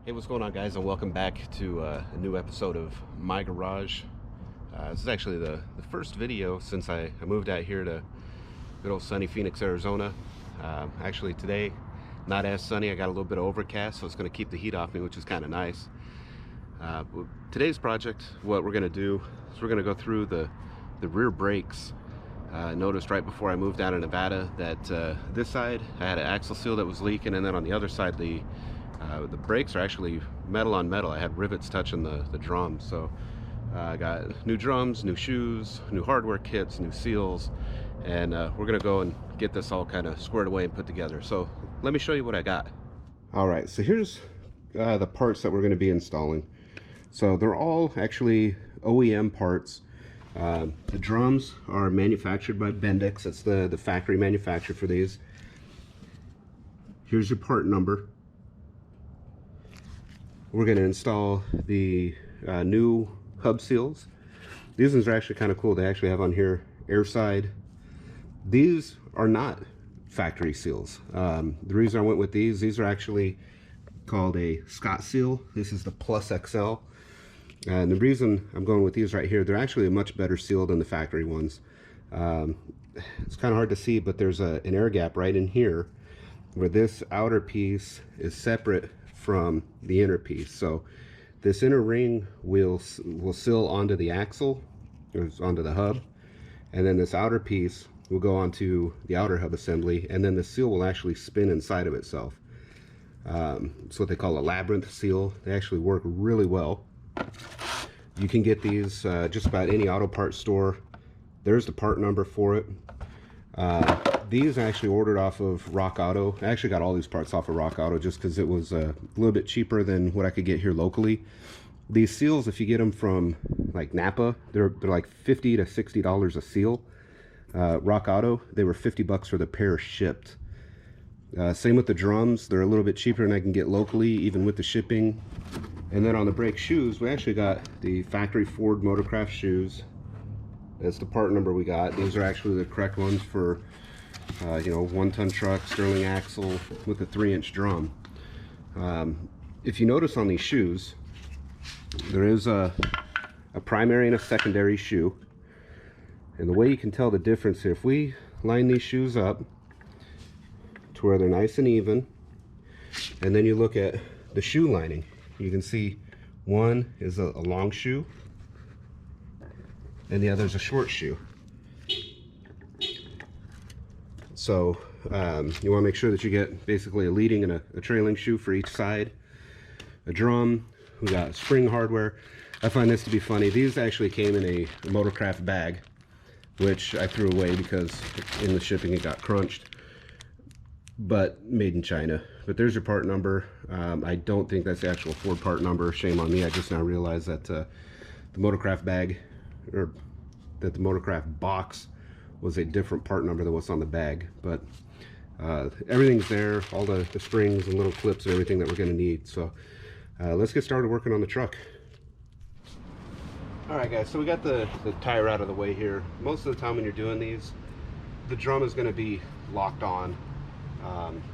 Hey, what's going on, guys, and welcome back to a new episode of My Garage. This is actually the first video since I moved out here to good old sunny Phoenix, Arizona. Actually today, not as sunny. I got a little bit of overcast, so it's going to keep the heat off me, which is kind of nice. Today's project, what we're going to do is we're going to go through the rear brakes. Noticed right before I moved down to Nevada that this side I had an axle seal that was leaking, and then on the other side the brakes are actually metal on metal. I had rivets touching the drums. So I got new drums, new shoes, new hardware kits, new seals, and we're gonna go and get this all kind of squared away and put together. So let me show you what I got. All right, so here's the parts that we're going to be installing. So they're all actually OEM parts. The drums are manufactured by Bendix. That's the factory manufacturer for these. Here's your part number. We're going to install the new hub seals. These ones are actually kind of cool. They actually have on here airside. These are not factory seals. The reason I went with these are actually called a Scott seal. This is the Plus XL. And the reason I'm going with these right here, they're actually a much better seal than the factory ones. It's kind of hard to see, but there's an air gap right in here where this outer piece is separate from the inner piece. So this inner ring will seal onto the axle, or onto the hub, and then this outer piece will go onto the outer hub assembly, and then the seal will actually spin inside of itself. It's what they call a labyrinth seal. They actually work really well. You can get these just about any auto parts store. There's the part number for it. These I actually ordered off of Rock Auto. I actually got all these parts off of Rock Auto just because it was a little bit cheaper than what I could get here locally. These seals, if you get them from like Napa, they're like $50 to $60 a seal. Rock Auto, they were $50 for the pair shipped. Same with the drums. They're a little bit cheaper than I can get locally, even with the shipping. And then on the brake shoes, we actually got the factory Ford Motorcraft shoes. That's the part number we got. These are actually the correct ones for, you know, 1-ton truck, Sterling axle with a 3-inch drum. If you notice on these shoes, there is a primary and a secondary shoe. And the way you can tell the difference here, if we line these shoes up to where they're nice and even, and then you look at the shoe lining, you can see one is a long shoe and the other is a short shoe. So you want to make sure that you get basically a leading and a trailing shoe for each side. A drum, we got spring hardware. I find this to be funny. These actually came in a Motorcraft bag, which I threw away because in the shipping it got crunched, but made in China. But there's your part number. I don't think that's the actual Ford part number. Shame on me. I just now realized that the Motorcraft bag, or that the Motorcraft box, was a different part number than what's on the bag. But everything's there, all the springs and little clips and everything that we're going to need. So let's get started working on the truck. All right, guys, so we got the tire out of the way here. Most of the time when you're doing these, the drum is going to be locked on.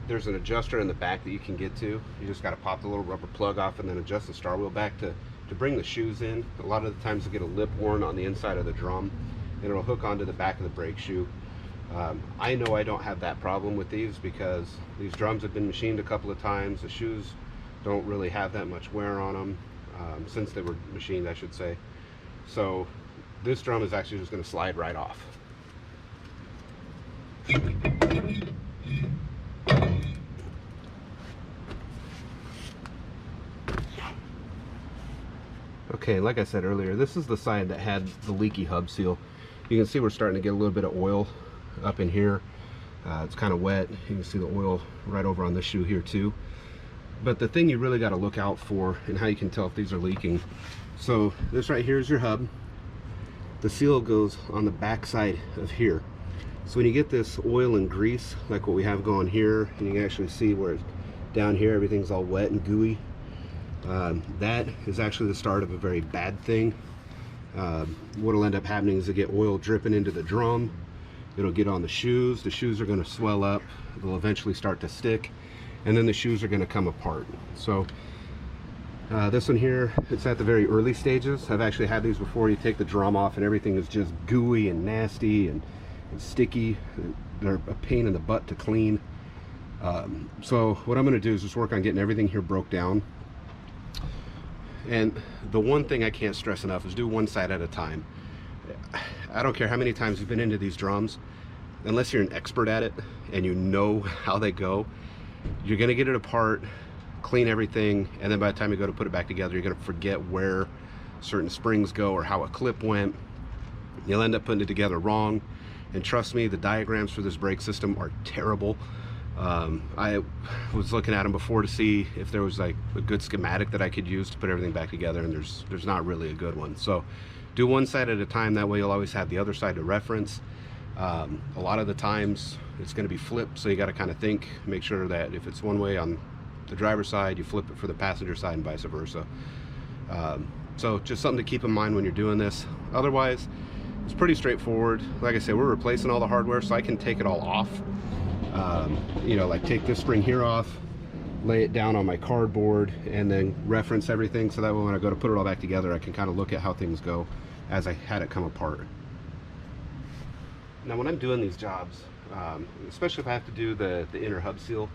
There's an adjuster in the back that you can get to. You just got to pop the little rubber plug off and then adjust the star wheel back to bring the shoes in. A lot of the times you get a lip worn on the inside of the drum, and it'll hook onto the back of the brake shoe. I know I don't have that problem with these because these drums have been machined a couple of times. The shoes don't really have that much wear on them, since they were machined, I should say. So this drum is actually just going to slide right off. Okay, like I said earlier, this is the side that had the leaky hub seal. You can see we're starting to get a little bit of oil up in here. It's kind of wet. You can see the oil right over on this shoe here too. But the thing you really got to look out for, and how you can tell if these are leaking. So this right here is your hub. The seal goes on the back side of here. So when you get this oil and grease, like what we have going here, and you can actually see where it's down here, everything's all wet and gooey. That is actually the start of a very bad thing. What will end up happening is to get oil dripping into the drum. It'll get on the shoes. The shoes are going to swell up. They'll eventually start to stick, and then the shoes are going to come apart. So This one here, it's at the very early stages. I've actually had these before. You take the drum off and everything is just gooey and nasty and sticky. They're a pain in the butt to clean. So what I'm going to do is just work on getting everything here broke down. And the one thing I can't stress enough is do one side at a time. I don't care how many times you've been into these drums, unless you're an expert at it and you know how they go, you're going to get it apart, clean everything, and then by the time you go to put it back together, you're going to forget where certain springs go or how a clip went. You'll end up putting it together wrong. And trust me, the diagrams for this brake system are terrible. I was looking at them before to see if there was like a good schematic that I could use to put everything back together, and there's not really a good one. So do one side at a time, that way you'll always have the other side to reference. A lot of the times it's going to be flipped, so you got to kind of think, make sure that if it's one way on the driver's side, you flip it for the passenger side and vice versa. So just something to keep in mind when you're doing this. Otherwise, it's pretty straightforward. Like I said, we're replacing all the hardware, so I can take it all off. You know, like take this spring here off, lay it down on my cardboard, and then reference everything, so that way when I go to put it all back together, I can kind of look at how things go as I had it come apart. Now when I'm doing these jobs, especially if I have to do the inner hub seal,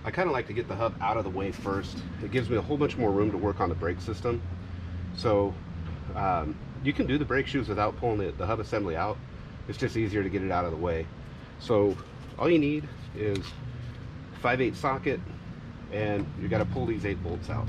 I kind of like to get the hub out of the way first. It gives me a whole bunch more room to work on the brake system. So you can do the brake shoes without pulling the hub assembly out. It's just easier to get it out of the way. So all you need is 5/8 socket, and you got to pull these 8 bolts out.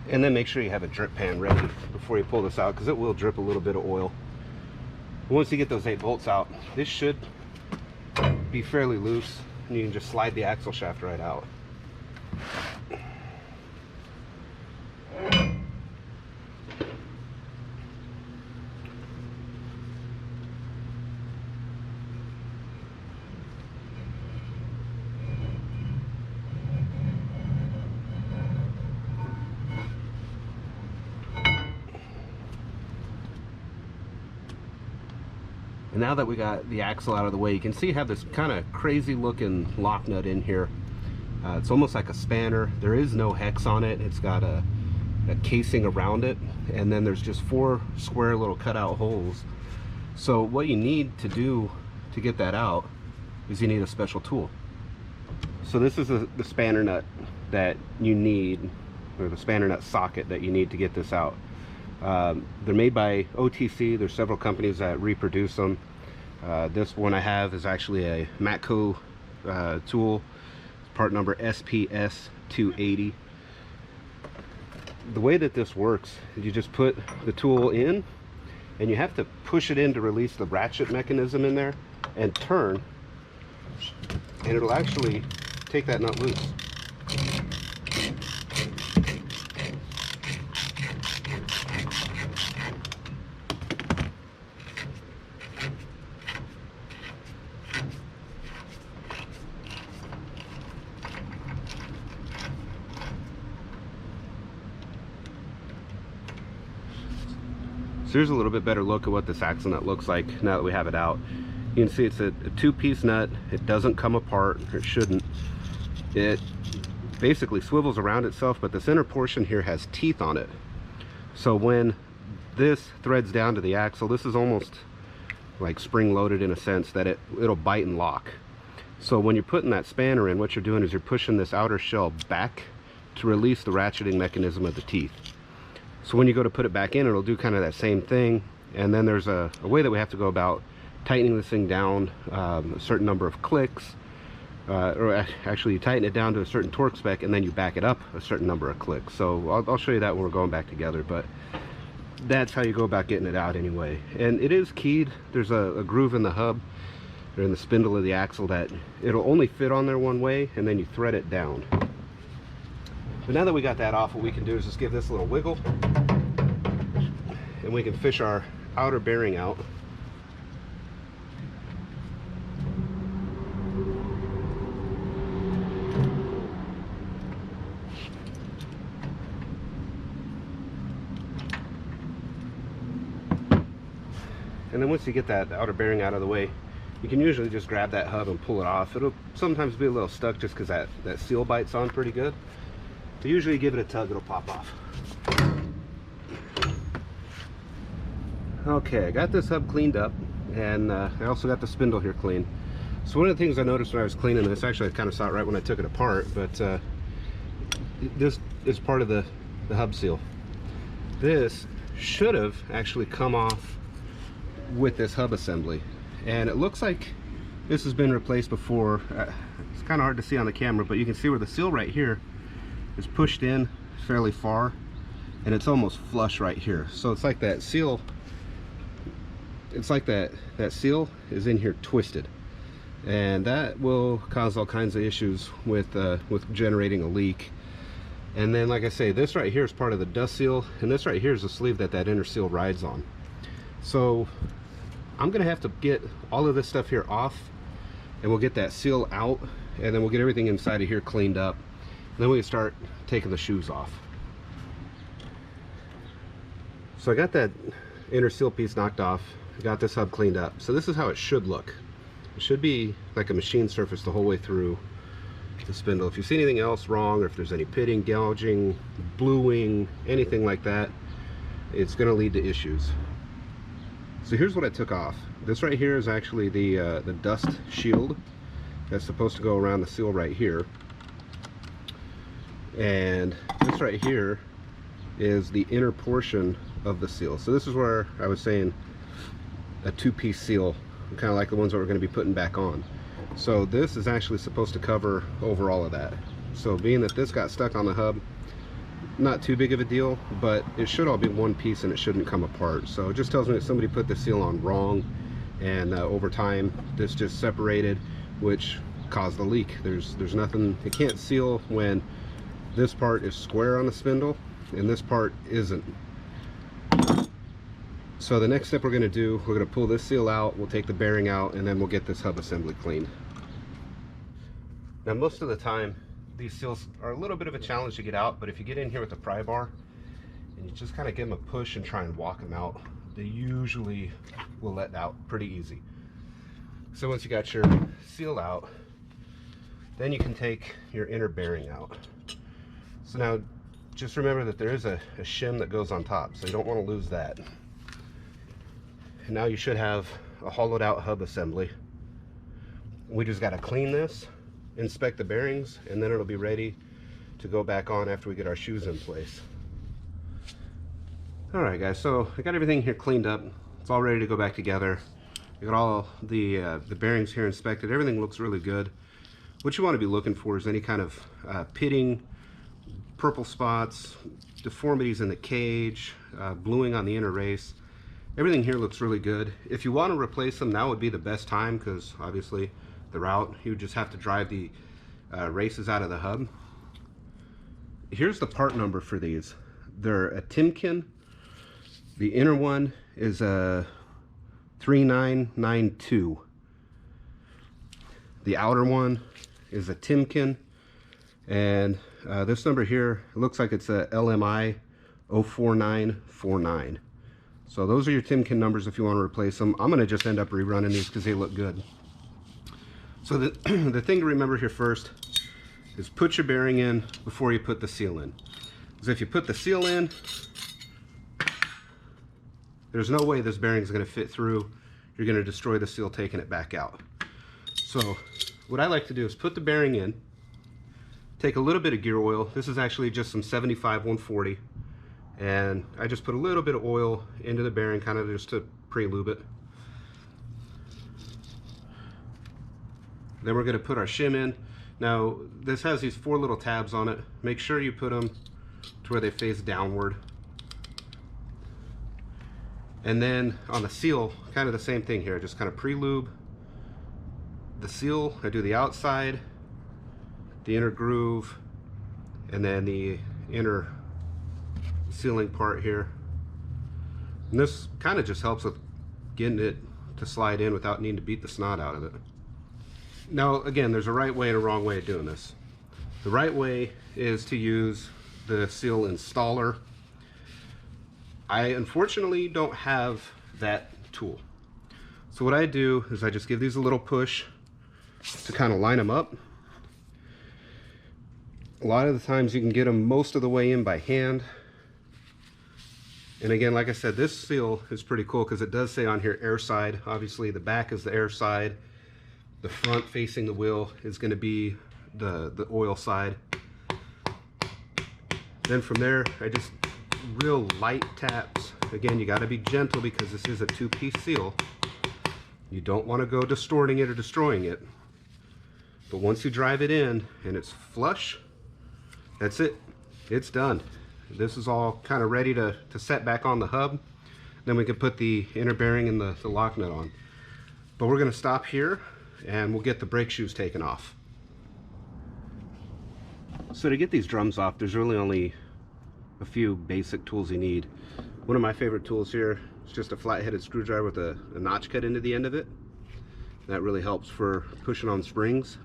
And then make sure you have a drip pan ready before you pull this out, because it will drip a little bit of oil. Once you get those 8 bolts out, this should be fairly loose, and you can just slide the axle shaft right out. And now that we got the axle out of the way, you can see you have this kind of crazy looking lock nut in here. It's almost like a spanner. There is no hex on it. It's got a casing around it, and then there's just 4 square little cutout holes. So what you need to do to get that out is you need a special tool. So this is the spanner nut that you need, or the spanner nut socket that you need to get this out. They're made by OTC. There's several companies that reproduce them. This one I have is actually a Matco tool, part number SPS 280. The way that this works is you just put the tool in, and you have to push it in to release the ratchet mechanism in there, and turn, and it'll actually take that nut loose. So here's a little bit better look at what this axle nut looks like now that we have it out. You can see it's a 2-piece nut. It doesn't come apart, or it shouldn't. It basically swivels around itself, but this inner portion here has teeth on it. So when this threads down to the axle, this is almost like spring loaded in a sense that it'll bite and lock. So when you're putting that spanner in, what you're doing is you're pushing this outer shell back to release the ratcheting mechanism of the teeth. So when you go to put it back in, it'll do kind of that same thing. And then there's a way that we have to go about tightening this thing down, a certain number of clicks, or actually you tighten it down to a certain torque spec, and then you back it up a certain number of clicks. So I'll show you that when we're going back together, but that's how you go about getting it out anyway. And it is keyed. There's a groove in the hub, or in the spindle of the axle, that it'll only fit on there one way, and then you thread it down. But now that we got that off, what we can do is just give this a little wiggle, and we can fish our outer bearing out. And then once you get that outer bearing out of the way, you can usually just grab that hub and pull it off. It'll sometimes be a little stuck just because that seal bites on pretty good. But usually you give it a tug, it'll pop off. Okay, I got this hub cleaned up, and I also got the spindle here clean. So one of the things I noticed when I was cleaning this, actually I kind of saw it right when I took it apart, but this is part of the hub seal. This should have actually come off with this hub assembly, and it looks like this has been replaced before. It's kind of hard to see on the camera, but you can see where the seal right here is pushed in fairly far, and it's almost flush right here. So it's like that seal, it's like that seal is in here twisted, and that will cause all kinds of issues with generating a leak. And then, like I say, this right here is part of the dust seal, and this right here is the sleeve that inner seal rides on. So I'm gonna have to get all of this stuff here off, and we'll get that seal out, and then we'll get everything inside of here cleaned up, and then we can start taking the shoes off. So I got that inner seal piece knocked off, I got this hub cleaned up. So this is how it should look. It should be like a machine surface the whole way through the spindle. If you see anything else wrong, or if there's any pitting, gouging, bluing, anything like that, it's going to lead to issues. So here's what I took off. This right here is actually the dust shield that's supposed to go around the seal right here, and this right here is the inner portion of the seal. So this is where I was saying a two-piece seal, kind of like the ones that we're going to be putting back on. So this is actually supposed to cover over all of that. So being that this got stuck on the hub, not too big of a deal, but it should all be one piece and it shouldn't come apart. So it just tells me that somebody put the seal on wrong, and over time this just separated, which caused the leak. There's nothing, it can't seal when this part is square on the spindle and this part isn't. So the next step we're going to do, we're going to pull this seal out, we'll take the bearing out, and then we'll get this hub assembly cleaned. Now most of the time these seals are a little bit of a challenge to get out, but if you get in here with a pry bar and you just kind of give them a push and try and walk them out, they usually will let out pretty easy. So once you got your seal out, then you can take your inner bearing out. So now just remember that there is a shim that goes on top, so you don't want to lose that. And now you should have a hollowed out hub assembly. We just got to clean this, inspect the bearings, and then it'll be ready to go back on after we get our shoes in place. All right guys, so I got everything here cleaned up. It's all ready to go back together. I got all the bearings here inspected. Everything looks really good. What you want to be looking for is any kind of pitting, purple spots, deformities in the cage, bluing on the inner race. Everything here looks really good. If you want to replace them, now would be the best time, because obviously they're out. You would just have to drive the races out of the hub. Here's the part number for these. They're a Timken. The inner one is a 3992. The outer one is a Timken, and this number here, it looks like it's a LMI 04949. So those are your Timken numbers if you want to replace them. I'm going to just end up rerunning these because they look good. So the thing to remember here first is put your bearing in before you put the seal in. Because if you put the seal in, there's no way this bearing is going to fit through. You're going to destroy the seal taking it back out. So what I like to do is put the bearing in, take a little bit of gear oil. This is actually just some 75 140. And I just put a little bit of oil into the bearing, kind of just to pre-lube it. Then we're going to put our shim in. Now this has these 4 little tabs on it. Make sure you put them to where they face downward. And then on the seal, kind of the same thing here. Just kind of pre-lube the seal. I do the outside, the inner groove, and then the inner sealing part here. And this kind of just helps with getting it to slide in without needing to beat the snot out of it. Now again, there's a right way and a wrong way of doing this. The right way is to use the seal installer. I unfortunately don't have that tool. So what I do is I just give these a little push to kind of line them up. A lot of the times you can get them most of the way in by hand. And again, like I said, this seal is pretty cool because it does say on here air side. Obviously the back is the air side. The front facing the wheel is going to be the oil side. Then from there, I just real light taps. Again, you got to be gentle because this is a two-piece seal. You don't want to go distorting it or destroying it. But once you drive it in and it's flush, that's it. It's done. This is all kind of ready to set back on the hub. Then we can put the inner bearing and the lock nut on. But we're going to stop here and we'll get the brake shoes taken off. So to get these drums off, there's really only a few basic tools you need. One of my favorite tools here is just a flat-headed screwdriver with a notch cut into the end of it. That really helps for pushing on springs.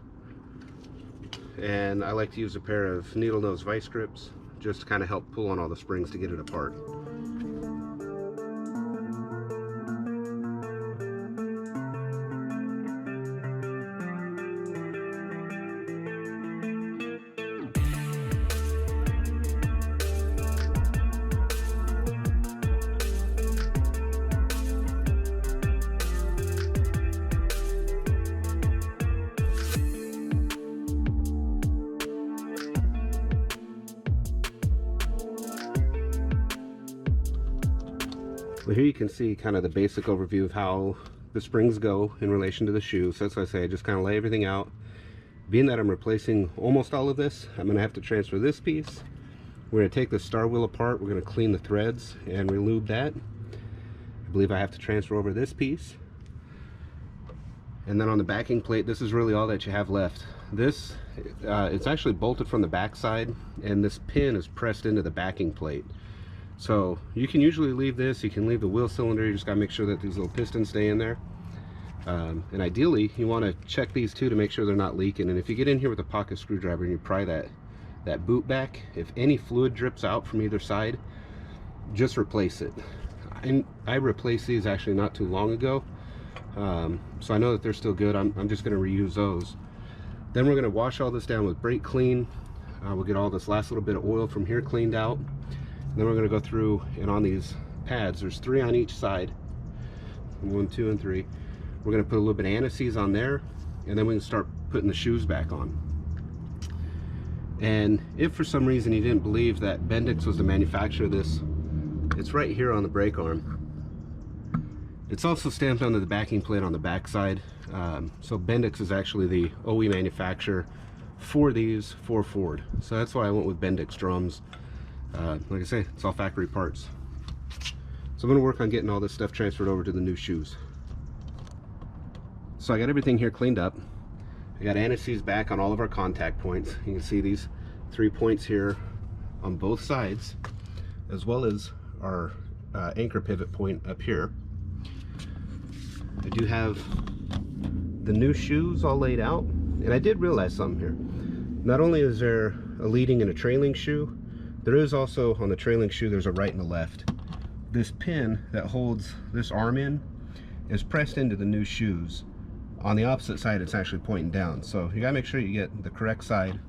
And I like to use a pair of needle nose vice grips just to kind of help pull on all the springs to get it apart. Well, here you can see kind of the basic overview of how the springs go in relation to the shoe. So that's why I say I just kind of lay everything out. Being that I'm replacing almost all of this, I'm going to have to transfer this piece. We're going to take the star wheel apart. We're going to clean the threads and relube that. I believe I have to transfer over this piece. And then on the backing plate, this is really all that you have left. This, it's actually bolted from the back side, and this pin is pressed into the backing plate. So you can usually leave this, you can leave the wheel cylinder, you just got to make sure that these little pistons stay in there. And ideally, you want to check these too to make sure they're not leaking. And if you get in here with a pocket screwdriver and you pry that boot back, if any fluid drips out from either side, just replace it. I replaced these actually not too long ago, so I know that they're still good. I'm just going to reuse those. Then we're going to wash all this down with brake clean. We'll get all this last little bit of oil from here cleaned out. Then we're going to go through, and on these pads, there's 3 on each side, 1, 2, and 3. We're going to put a little bit of anti-seize on there, and then we can start putting the shoes back on. And if for some reason you didn't believe that Bendix was the manufacturer of this, it's right here on the brake arm. It's also stamped onto the backing plate on the back side. So Bendix is actually the OE manufacturer for these for Ford. So that's why I went with Bendix drums. Like I say, it's all factory parts. So I'm going to work on getting all this stuff transferred over to the new shoes. So I got everything here cleaned up. I got anti-seize back on all of our contact points. You can see these 3 points here on both sides, as well as our anchor pivot point up here. I do have the new shoes all laid out, and I did realize something here. Not only is there a leading and a trailing shoe, there is also on the trailing shoe, there's a right and a left. This pin that holds this arm in is pressed into the new shoes. On the opposite side, it's actually pointing down. So you gotta make sure you get the correct side.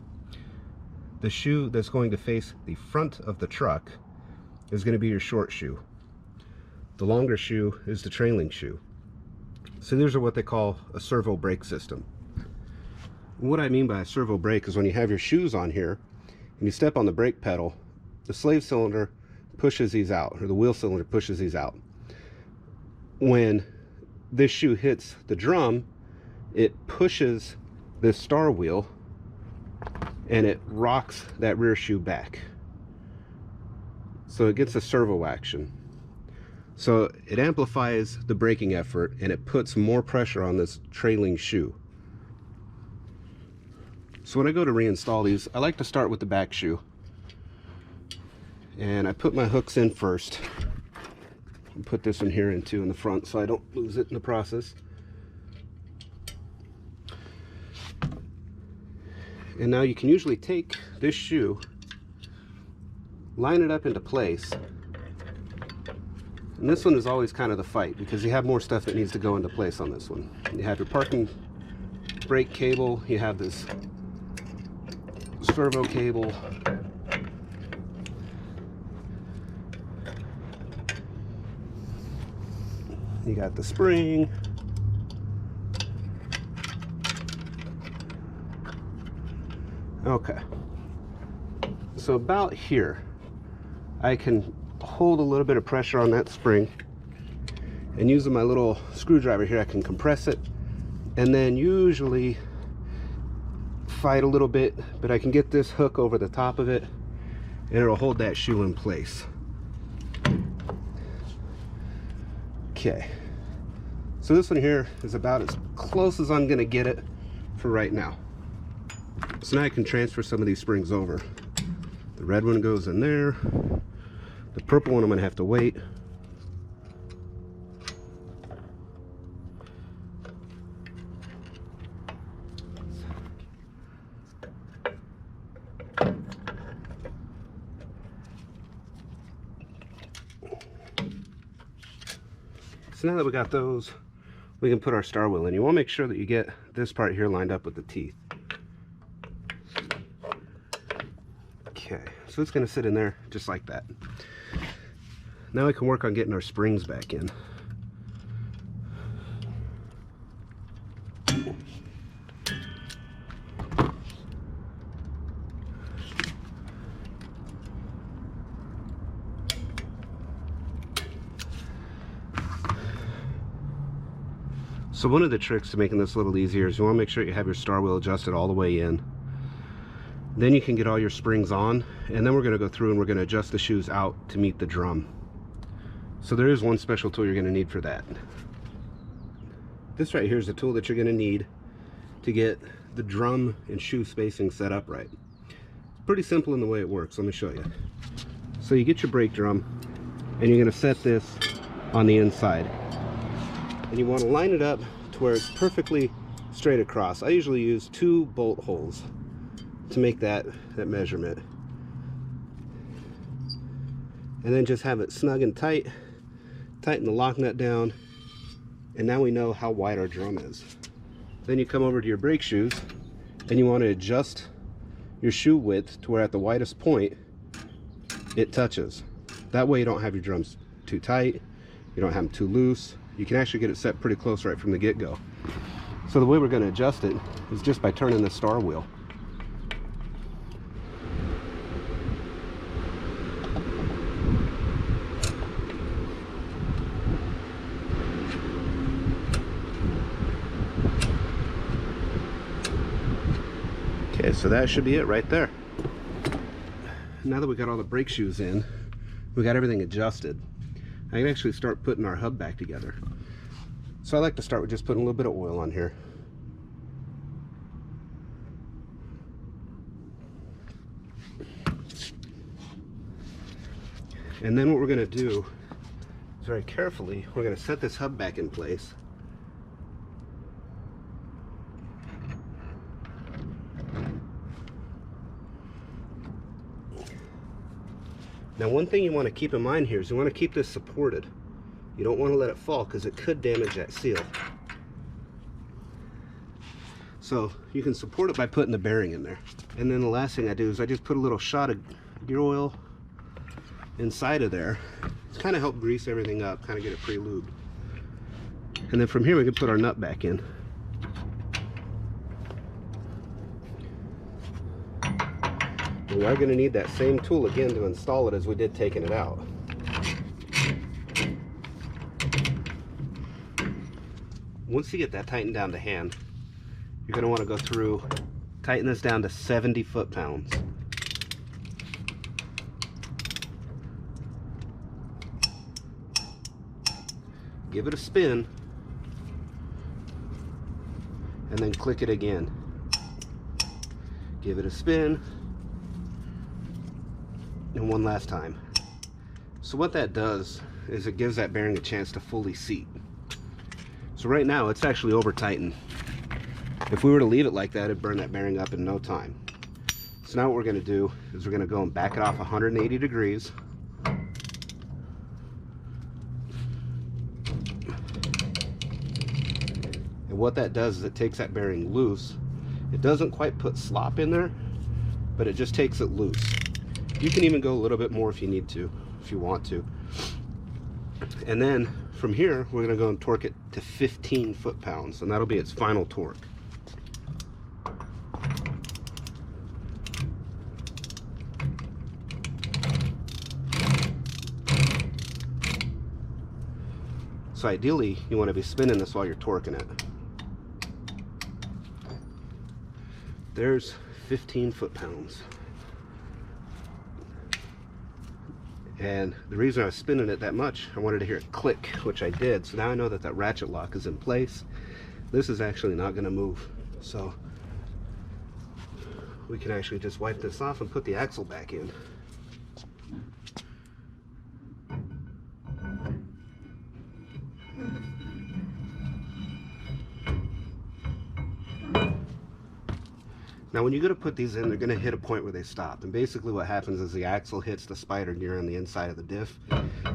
The shoe that's going to face the front of the truck is going to be your short shoe. The longer shoe is the trailing shoe. So these are what they call a servo brake system. What I mean by a servo brake is when you have your shoes on here and you step on the brake pedal, the slave cylinder pushes these out, or the wheel cylinder pushes these out. When this shoe hits the drum, it pushes this star wheel and it rocks that rear shoe back. So it gets a servo action. So it amplifies the braking effort and it puts more pressure on this trailing shoe. So when I go to reinstall these, I like to start with the back shoe. And I put my hooks in first. I'll put this one here in too in the front so I don't lose it in the process. And now you can usually take this shoe, line it up into place, And this one is always kind of the fight because you have more stuff that needs to go into place on this one. You have your parking brake cable, you have this servo cable, you got the spring, okay. So about here, I can hold a little bit of pressure on that spring, and using my little screwdriver here, I can compress it, and then usually fight a little bit, but I can get this hook over the top of it, and it'll hold that shoe in place. Okay, so this one here is about as close as I'm gonna get it for right now. So now I can transfer some of these springs over. The red one goes in there. The purple one I'm gonna have to wait. So now that we got those, we can put our star wheel in. You want to make sure that you get this part here lined up with the teeth. Okay, so it's going to sit in there just like that. Now we can work on getting our springs back in. So one of the tricks to making this a little easier is you want to make sure you have your star wheel adjusted all the way in. Then you can get all your springs on, and then we're going to go through and we're going to adjust the shoes out to meet the drum. So there is one special tool you're going to need for that. This right here is the tool that you're going to need to get the drum and shoe spacing set up right. It's pretty simple in the way it works. Let me show you. So you get your brake drum, and you're going to set this on the inside. And you want to line it up to where it's perfectly straight across. I usually use 2 bolt holes to make that measurement. And then just have it snug and tight. Tighten the lock nut down. And now we know how wide our drum is. Then you come over to your brake shoes and you want to adjust your shoe width to where at the widest point it touches. That way you don't have your drums too tight. You don't have them too loose. You can actually get it set pretty close right from the get-go. So the way we're going to adjust it is just by turning the star wheel. Okay, so that should be it right there. Now that we got all the brake shoes in, we got everything adjusted, I can actually start putting our hub back together. So I like to start with just putting a little bit of oil on here. And then what we're going to do is very carefully, we're going to set this hub back in place. Now one thing you want to keep in mind here is you want to keep this supported. You don't want to let it fall because it could damage that seal. So you can support it by putting the bearing in there. And then the last thing I do is I just put a little shot of gear oil inside of there to kind of help grease everything up, kind of get it pre-lubed. And then from here we can put our nut back in. We are going to need that same tool again to install it as we did taking it out. Once you get that tightened down to hand, you're going to want to go through, tighten this down to 70 foot-pounds. Give it a spin, and then click it again. Give it a spin, and one last time. So what that does is it gives that bearing a chance to fully seat. So right now it's actually over tightened. If we were to leave it like that, it'd burn that bearing up in no time. So now what we're going to do is we're going to go and back it off 180 degrees. And what that does is it takes that bearing loose. It doesn't quite put slop in there, but it just takes it loose. You can even go a little bit more if you need to, if you want to. And then from here, we're gonna go and torque it to 15 foot-pounds, and that'll be its final torque. So ideally, you want to be spinning this while you're torquing it. There's 15 foot-pounds. And the reason I was spinning it that much, I wanted to hear it click, which I did. So now I know that that ratchet lock is in place. This is actually not going to move. So we can actually just wipe this off and put the axle back in. Now when you go to put these in, they're going to hit a point where they stop. And basically what happens is the axle hits the spider gear on the inside of the diff.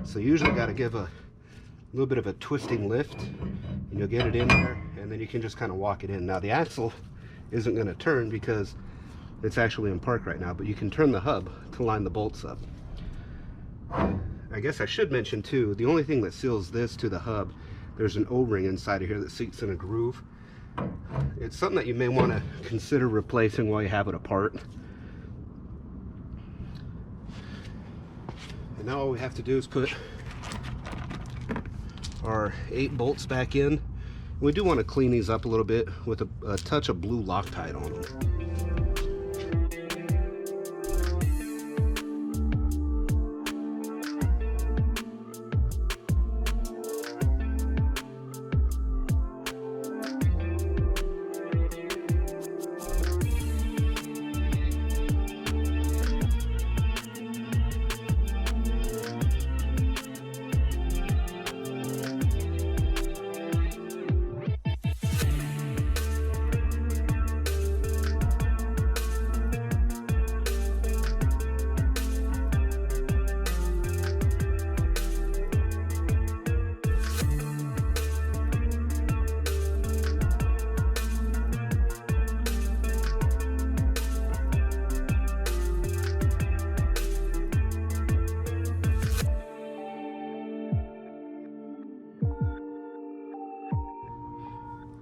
So you usually got to give a little bit of a twisting lift, and you'll get it in there, and then you can just kind of walk it in. Now the axle isn't going to turn because it's actually in park right now, but you can turn the hub to line the bolts up. I guess I should mention too, the only thing that seals this to the hub, there's an O-ring inside of here that seats in a groove. It's something that you may want to consider replacing while you have it apart. And now all we have to do is put our 8 bolts back in. We do want to clean these up a little bit with a touch of blue Loctite on them.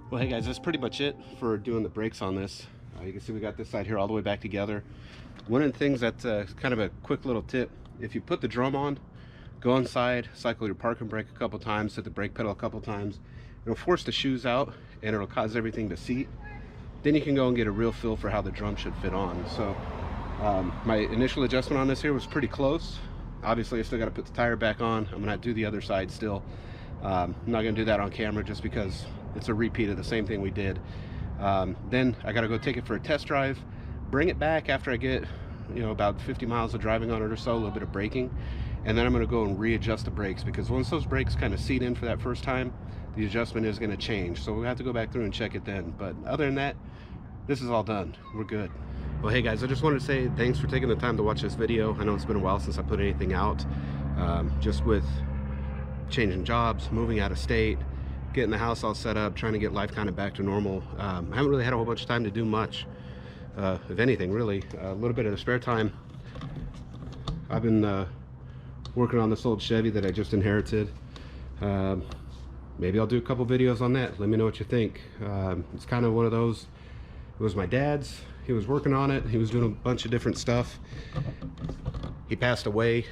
Well, hey guys, that's pretty much it for doing the brakes on this. You can see we got this side here all the way back together. One of the things that's kind of a quick little tip, if you put the drum on, go inside, cycle your parking brake a couple times, hit the brake pedal a couple times, it'll force the shoes out and it'll cause everything to seat. Then you can go and get a real feel for how the drum should fit on. So my initial adjustment on this here was pretty close. Obviously I still got to put the tire back on. I'm gonna do the other side still. I'm not gonna do that on camera just because it's a repeat of the same thing we did. Then I gotta go take it for a test drive, bring it back after I get, you know, about 50 miles of driving on it or so, a little bit of braking, and then I'm gonna go and readjust the brakes, because once those brakes kind of seat in for that first time, the adjustment is gonna change. So we'll have to go back through and check it then. But other than that, this is all done. We're good. Well, hey guys, I just wanted to say thanks for taking the time to watch this video. I know it's been a while since I put anything out, just with changing jobs, moving out of state, getting the house all set up, trying to get life kind of back to normal. I haven't really had a whole bunch of time to do much, if anything, really. A little bit of the spare time, I've been working on this old Chevy that I just inherited. Maybe I'll do a couple videos on that. Let me know what you think. It's kind of one of those, it was my dad's. He was working on it. He was doing a bunch of different stuff. He passed away,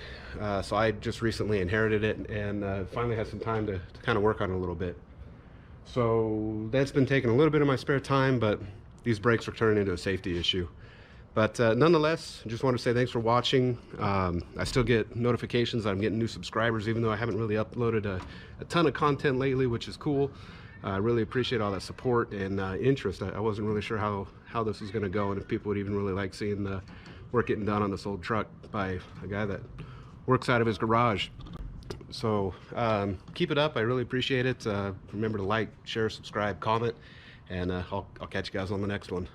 so I just recently inherited it, and finally had some time to kind of work on it a little bit. So that's been taking a little bit of my spare time, but these brakes are turning into a safety issue. But nonetheless, I just want to say thanks for watching. I still get notifications that I'm getting new subscribers, even though I haven't really uploaded a ton of content lately, which is cool. I really appreciate all that support and interest. I wasn't really sure how this was going to go, and if people would even really like seeing the work getting done on this old truck by a guy that works out of his garage. So keep it up. I really appreciate it. Remember to like, share, subscribe, comment, and I'll catch you guys on the next one.